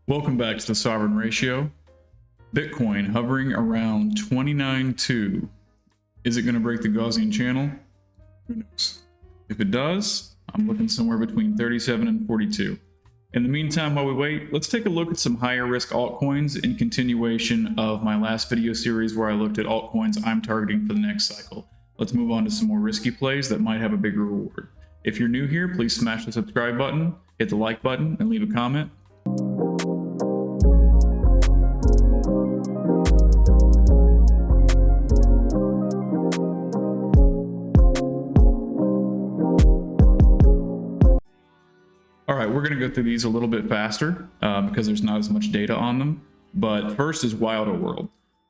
Welcome back to the Sovereign Ratio. Bitcoin hovering around 29.2. Is it going to break the Gaussian Channel? Who knows? If it does, I'm looking somewhere between 37 and 42. In the meantime, while we wait, let's take a look at some higher risk altcoins in continuation of my last video series where I looked at altcoins I'm targeting for the next cycle. Let's move on to some more risky plays that might have a bigger reward. If you're new here, please smash the subscribe button, hit the like button, and leave a comment. All right, we're going to go through these a little bit faster because there's not as much data on them. But first is Wilder World.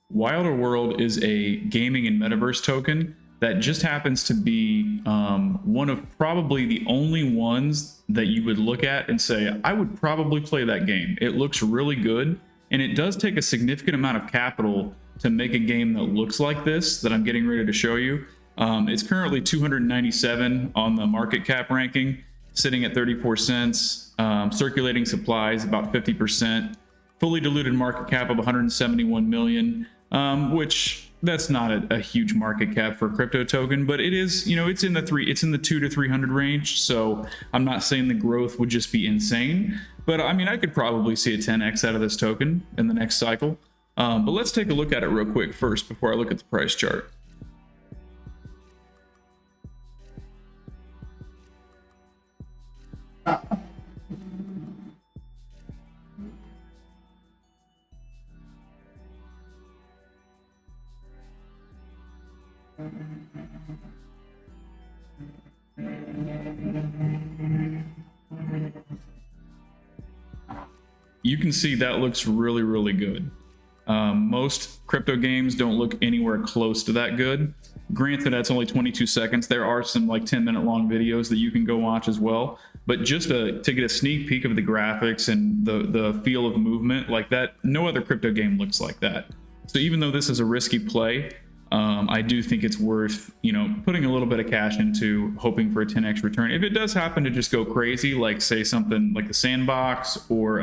Wilder World is a gaming and metaverse token that just happens to be one of probably the only ones that you would look at and say, I would probably play that game. It looks really good, and it does take a significant amount of capital to make a game that looks like this that I'm getting ready to show you. It's currently 297 on the market cap ranking, sitting at 34 cents, circulating supplies about 50%, fully diluted market cap of 171 million, which that's not a huge market cap for a crypto token, but it is, it's in the 2 to 300 range. So I'm not saying the growth would just be insane, but I mean, I could probably see a 10x out of this token in the next cycle. But let's take a look at it real quick first before I look at the price chart. You can see that looks really, really good. Most crypto games don't look anywhere close to that good. Granted, that's only 22 seconds. There are some like 10-minute long videos that you can go watch as well. But just to get a sneak peek of the graphics and the feel of movement like that, no other crypto game looks like that. So even though this is a risky play, I do think it's worth, putting a little bit of cash into, hoping for a 10x return. If it does happen to just go crazy, like say something like the Sandbox or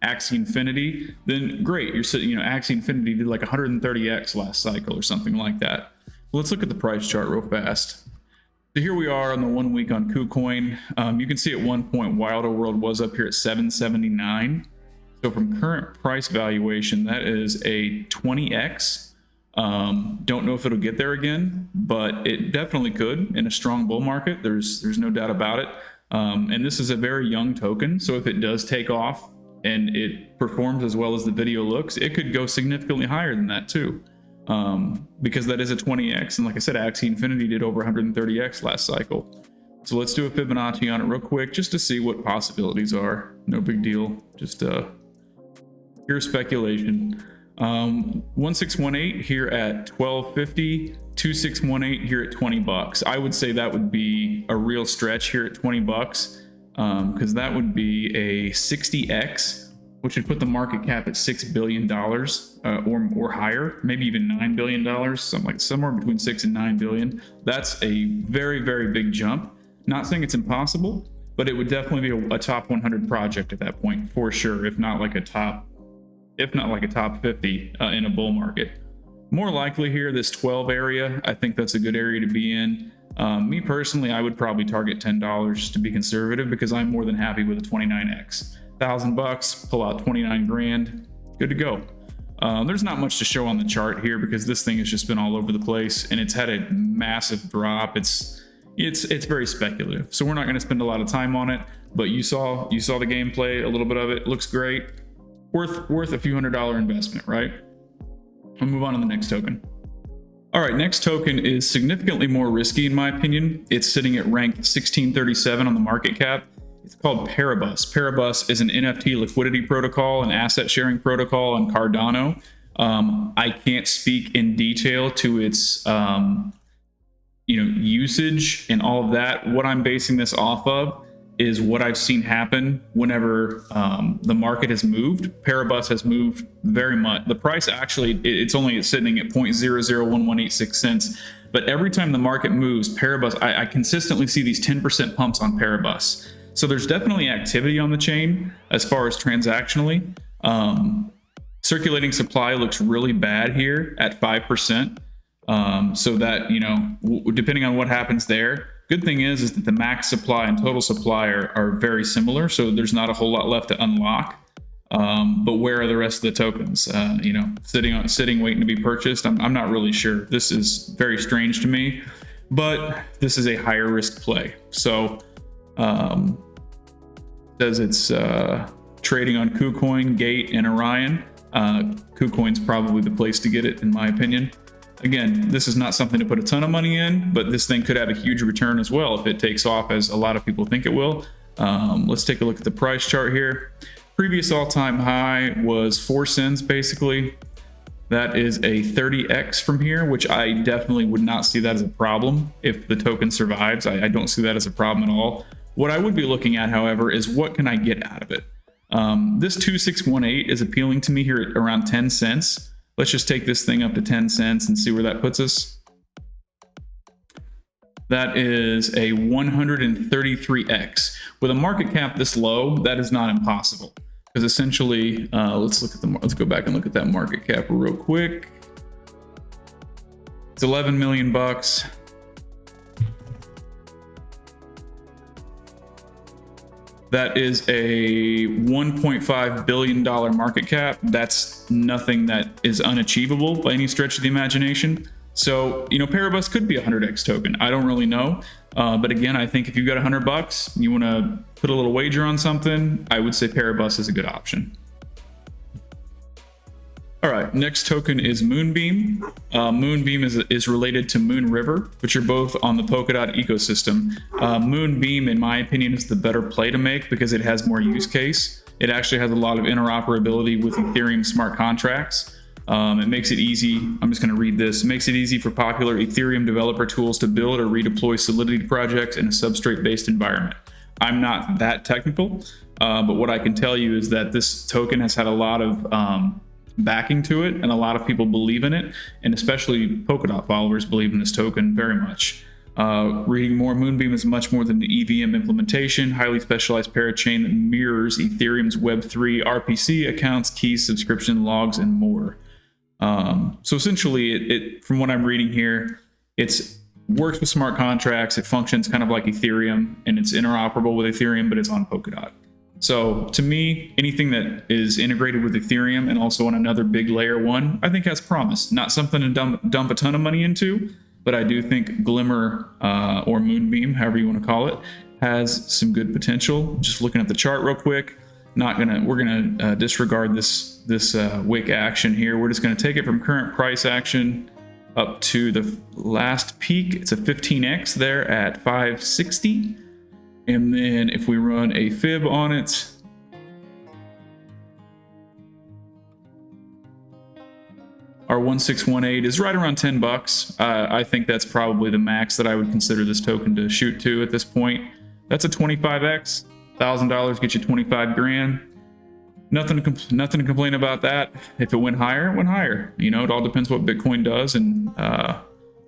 Axie Infinity, then great. You're sitting, Axie Infinity did like 130x last cycle or something like that. Let's look at the price chart real fast. So here we are on the 1 week on KuCoin. You can see at one point Wilder World was up here at 779. So from current price valuation, that is a 20x. Don't know if it'll get there again, but it definitely could in a strong bull market. There's no doubt about it. And this is a very young token, so if it does take off and it performs as well as the video looks, it could go significantly higher than that too, because that is a 20x. And like I said, Axie Infinity did over 130x last cycle. So let's do a Fibonacci on it real quick just to see what possibilities are. No big deal, just pure speculation. 1618 here at 1250, 2618 here at 20 bucks. I would say that would be a real stretch here at 20 bucks, because that would be a 60x, which would put the market cap at $6 billion or higher, maybe even $9 billion, somewhere between 6 and 9 billion. That's a very, very big jump. Not saying it's impossible, but it would definitely be a top 100 project at that point for sure, if not like a top 50 in a bull market. More likely here, this 12 area, I think that's a good area to be in. Me personally, I would probably target $10 just to be conservative, because I'm more than happy with a 29x. $1,000, pull out 29 grand, good to go. There's not much to show on the chart here because this thing has just been all over the place and it's had a massive drop. It's very speculative, so we're not going to spend a lot of time on it. But you saw the gameplay, a little bit of it looks great. Worth a few $100 investment, right? We'll move on to the next token. All right, next token is significantly more risky in my opinion. It's sitting at rank 1637 on the market cap. It's called Paribus. Paribus is an NFT liquidity protocol, an asset sharing protocol on Cardano. I can't speak in detail to its usage and all of that. What I'm basing this off of is what I've seen happen whenever the market has moved. Paribus has moved very much. The price actually, it's only sitting at 0.001186 cents. But every time the market moves, Paribus, I consistently see these 10% pumps on Paribus. So there's definitely activity on the chain as far as transactionally. Circulating supply looks really bad here at 5%. So that, you know, depending on what happens there, good thing is that the max supply and total supply are very similar. So there's not a whole lot left to unlock. But where are the rest of the tokens? You know, sitting waiting to be purchased. I'm not really sure. This is very strange to me, but this is a higher risk play. So says it's trading on KuCoin, Gate, and Orion. KuCoin's probably the place to get it, in my opinion. Again, this is not something to put a ton of money in, but this thing could have a huge return as well if it takes off, as a lot of people think it will. Let's take a look at the price chart here. Previous all-time high was 4 cents, basically. That is a 30x from here, which I definitely would not see that as a problem if the token survives. I don't see that as a problem at all. What I would be looking at, however, is what can I get out of it? This 2618 is appealing to me here at around 10 cents. Let's just take this thing up to 10 cents and see where that puts us. That is a 133x. With a market cap this low, that is not impossible. Because essentially, let's go back and look at that market cap real quick. It's 11 million bucks. That is a $1.5 billion market cap. That's nothing that is unachievable by any stretch of the imagination. So, you know, Paribus could be a 100x token. I don't really know. But again, I think if you've got $100, you want to put a little wager on something, I would say Paribus is a good option. All right, next token is Moonbeam. Moonbeam is related to Moon River, which are both on the Polkadot ecosystem. Moonbeam, in my opinion, is the better play to make because it has more use case. It actually has a lot of interoperability with Ethereum smart contracts. It makes it easy. I'm just going to read this. It makes it easy for popular Ethereum developer tools to build or redeploy Solidity projects in a substrate-based environment. I'm not that technical, but what I can tell you is that this token has had a lot of backing to it, and a lot of people believe in it, and especially Polkadot followers believe in this token very much. Reading more, Moonbeam is much more than the EVM implementation, highly specialized parachain that mirrors Ethereum's Web3 RPC accounts, keys, subscription logs, and more. So essentially, it from what I'm reading here, it's works with smart contracts. It functions kind of like Ethereum, and it's interoperable with Ethereum, but it's on Polkadot. So to me, anything that is integrated with Ethereum and also on another big layer one, I think has promise. Not something to dump a ton of money into, but I do think Glimmer or Moonbeam, however you want to call it, has some good potential. Just looking at the chart real quick, we're gonna disregard this wick action here. We're just gonna take it from current price action up to the last peak. It's a 15x there at 560. And then if we run a fib on it, our 1618 is right around 10 bucks. I think that's probably the max that I would consider this token to shoot to at this point. That's a 25x. $1,000 gets you 25 grand. Nothing to complain about that. If it went higher, it went higher. You know, it all depends what Bitcoin does, and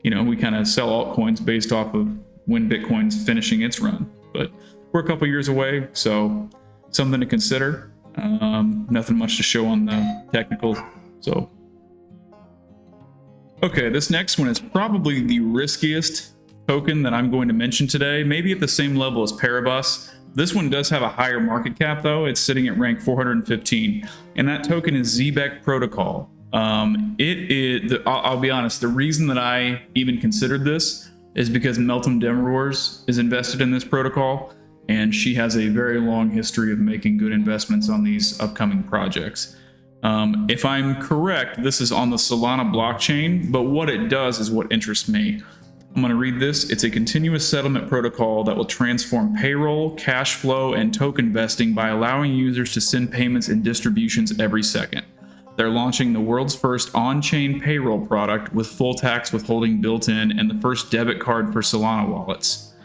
you know, we kind of sell altcoins based off of when Bitcoin's finishing its run. But we're a couple years away, so something to consider. Nothing much to show on the technical. So, okay, this next one is probably the riskiest token that I'm going to mention today, maybe at the same level as Paribus. This one does have a higher market cap, though. It's sitting at rank 415, and that token is Zbec Protocol. I'll be honest, the reason that I even considered this is because Meltem Demirors is invested in this protocol, and she has a very long history of making good investments on these upcoming projects. If I'm correct, this is on the Solana blockchain, but what it does is what interests me. I'm going to read this. It's a continuous settlement protocol that will transform payroll, cash flow, and token vesting by allowing users to send payments and distributions every second. They're launching the world's first on-chain payroll product with full tax withholding built in and the first debit card for Solana wallets.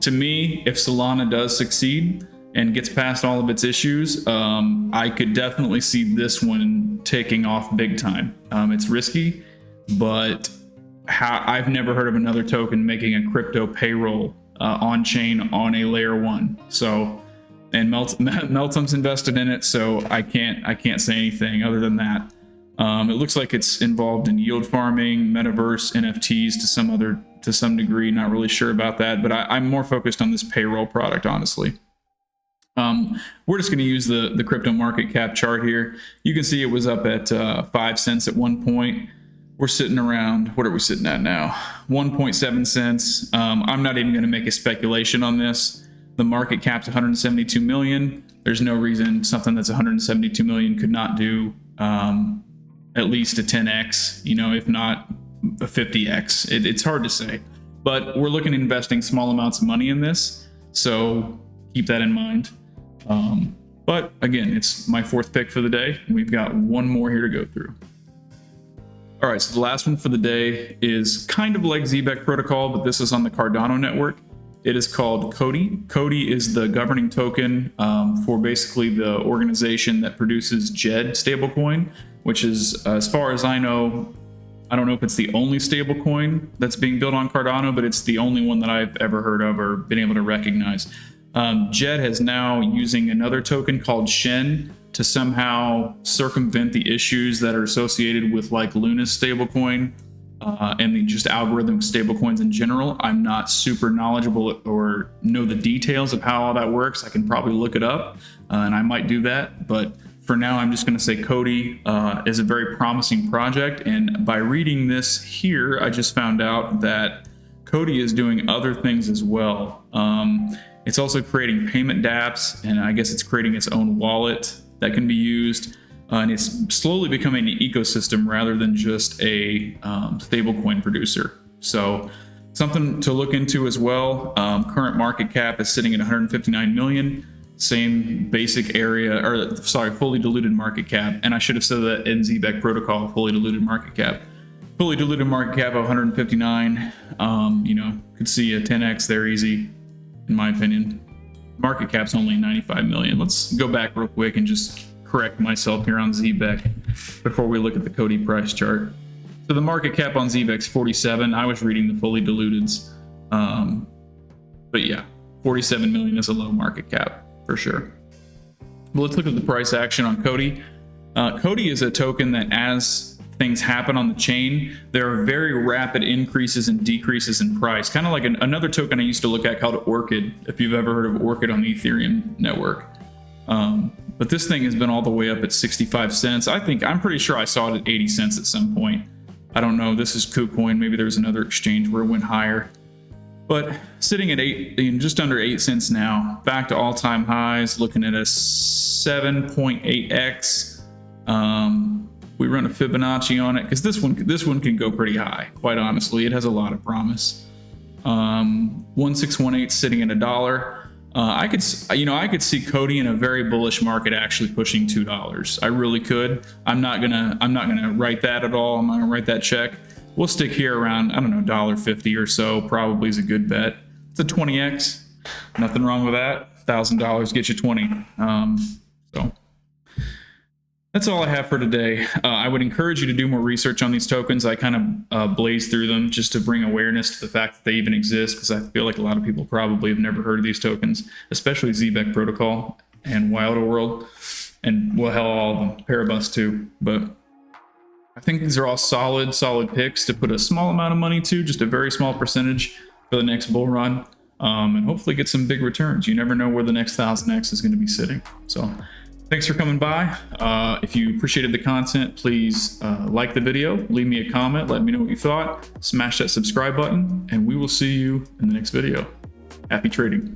To me, if Solana does succeed and gets past all of its issues, I could definitely see this one taking off big time. It's risky, but I've never heard of another token making a crypto payroll on-chain on a layer one. So and Meltem's invested in it, so I can't say anything other than that. It looks like it's involved in yield farming, metaverse, NFTs to some degree. Not really sure about that, but I'm more focused on this payroll product, honestly. We're just going to use the crypto market cap chart here. You can see it was up at 5 cents at one point. We're sitting around, what are we sitting at now? 1.7 cents. I'm not even going to make a speculation on this. The market cap's 172 million. There's no reason something that's 172 million could not do at least a 10x, if not a 50x. It's hard to say, but we're looking at investing small amounts of money in this, so keep that in mind. But again, it's my 4th pick for the day, and we've got one more here to go through. All right, so the last one for the day is kind of like Zbec Protocol, but this is on the Cardano network. It is called Cody. Cody is the governing token for basically the organization that produces JED stablecoin, which is, as far as I know, I don't know if it's the only stablecoin that's being built on Cardano, but it's the only one that I've ever heard of or been able to recognize. JED is now using another token called Shen to somehow circumvent the issues that are associated with like Luna's stablecoin and just algorithmic stablecoins in general. I'm not super knowledgeable or know the details of how all that works. I can probably look it up and I might do that. But for now, I'm just going to say Cody is a very promising project. And by reading this here, I just found out that Cody is doing other things as well. It's also creating payment dApps, and I guess it's creating its own wallet that can be used. And it's slowly becoming an ecosystem rather than just a stablecoin producer. So something to look into as well. Current market cap is sitting at 159 million. Same basic area, or sorry, fully diluted market cap. And I should have said that in Zbec Protocol, fully diluted market cap. Fully diluted market cap of 159. Could see a 10x there easy, in my opinion. Market cap's only 95 million. Let's go back real quick and just correct myself here on Zebec before we look at the Cody price chart. So the market cap on Zebec's 47. I was reading the fully diluteds. But yeah, 47 million is a low market cap for sure. But let's look at the price action on Cody. Cody is a token that as things happen on the chain, there are very rapid increases and decreases in price. Kind of like another token I used to look at called Orchid, if you've ever heard of Orchid on the Ethereum network. But this thing has been all the way up at 65 cents. I'm pretty sure I saw it at 80 cents at some point. I don't know. This is KuCoin. Maybe there's another exchange where it went higher. But sitting at just under 8 cents now, back to all-time highs, looking at a 7.8x. We run a Fibonacci on it because this one can go pretty high. Quite honestly, it has a lot of promise. 1618 sitting at $1. I could see Cody in a very bullish market actually pushing $2. I really could. I'm not gonna write that at all. I'm not gonna write that check. We'll stick here around, I don't know, $1.50 or so. Probably is a good bet. It's a 20x. Nothing wrong with that. $1,000 gets you 20. So that's all I have for today. I would encourage you to do more research on these tokens. I kind of blaze through them just to bring awareness to the fact that they even exist, because I feel like a lot of people probably have never heard of these tokens, especially Zbec Protocol and Wilder World, and well, hell, all of them, Paribus too. But I think these are all solid picks to put a small amount of money to, just a very small percentage for the next bull run, and hopefully get some big returns. You never know where the next 1000x is going to be sitting. So thanks for coming by. If you appreciated the content, please like the video, leave me a comment, let me know what you thought, smash that subscribe button, and we will see you in the next video. Happy trading.